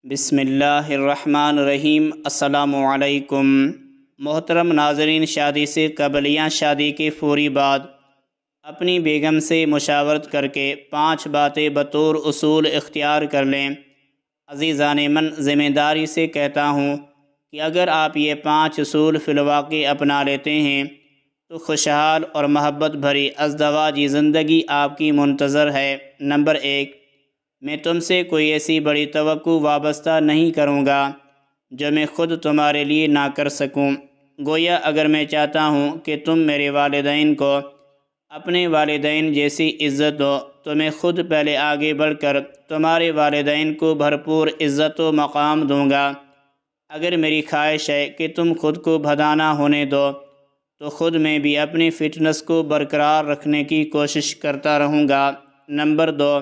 بسم اللہ الرحمن الرحیم۔ السلام علیکم محترم ناظرین، شادی سے قبل یا شادی کے فوری بعد اپنی بیگم سے مشاورت کر کے 5 باتیں بطور اصول اختیار کر لیں۔ عزیزان من، ذمہ داری سے کہتا ہوں کہ اگر آپ یہ 5 اصول فی الواقع اپنا لیتے ہیں تو خوشحال اور محبت بھری ازدواجی زندگی آپ کی منتظر ہے۔ نمبر 1، میں تم سے کوئی ایسی بڑی توقع وابستہ نہیں کروں گا جو میں خود تمہارے لیے نہ کر سکوں۔ گویا اگر میں چاہتا ہوں کہ تم میرے والدین کو اپنے والدین جیسی عزت دو تو میں خود پہلے آگے بڑھ کر تمہارے والدین کو بھرپور عزت و مقام دوں گا۔ اگر میری خواہش ہے کہ تم خود کو بھدانہ ہونے دو تو خود میں بھی اپنی فٹنس کو برقرار رکھنے کی کوشش کرتا رہوں گا۔ نمبر 2،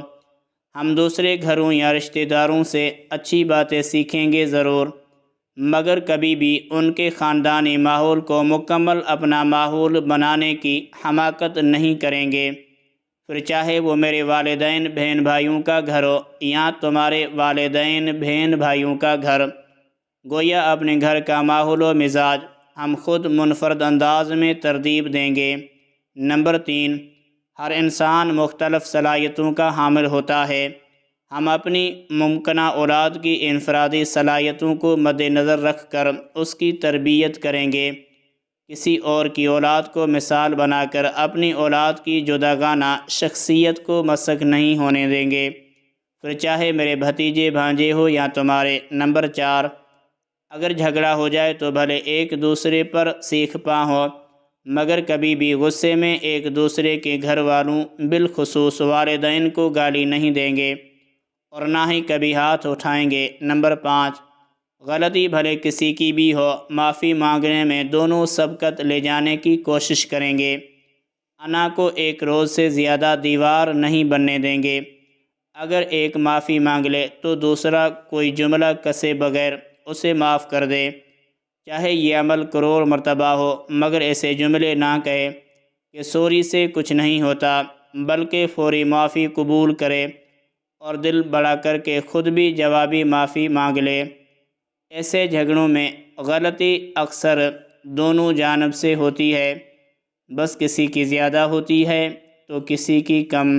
ہم دوسرے گھروں یا رشتہ داروں سے اچھی باتیں سیکھیں گے ضرور، مگر کبھی بھی ان کے خاندانی ماحول کو مکمل اپنا ماحول بنانے کی حماقت نہیں کریں گے، پھر چاہے وہ میرے والدین بہن بھائیوں کا گھر ہو یا تمہارے والدین بہن بھائیوں کا گھر۔ گویا اپنے گھر کا ماحول و مزاج ہم خود منفرد انداز میں ترتیب دیں گے۔ نمبر 3، ہر انسان مختلف صلاحیتوں کا حامل ہوتا ہے۔ ہم اپنی ممکنہ اولاد کی انفرادی صلاحیتوں کو مد نظر رکھ کر اس کی تربیت کریں گے۔ کسی اور کی اولاد کو مثال بنا کر اپنی اولاد کی جداگانہ شخصیت کو مسخ نہیں ہونے دیں گے، پھر چاہے میرے بھتیجے بھانجے ہو یا تمہارے۔ نمبر 4، اگر جھگڑا ہو جائے تو بھلے ایک دوسرے پر سیکھ پا ہو، مگر کبھی بھی غصے میں ایک دوسرے کے گھر والوں بالخصوص والدین کو گالی نہیں دیں گے اور نہ ہی کبھی ہاتھ اٹھائیں گے۔ نمبر 5، غلطی بھلے کسی کی بھی ہو، معافی مانگنے میں دونوں سبقت لے جانے کی کوشش کریں گے۔ انا کو ایک روز سے زیادہ دیوار نہیں بننے دیں گے۔ اگر ایک معافی مانگ لے تو دوسرا کوئی جملہ کسے بغیر اسے معاف کر دے، چاہے یہ عمل کروڑ مرتبہ ہو، مگر ایسے جملے نہ کہے کہ سوری سے کچھ نہیں ہوتا، بلکہ فوری معافی قبول کرے اور دل بڑا کر کے خود بھی جوابی معافی مانگ لے۔ ایسے جھگڑوں میں غلطی اکثر دونوں جانب سے ہوتی ہے، بس کسی کی زیادہ ہوتی ہے تو کسی کی کم۔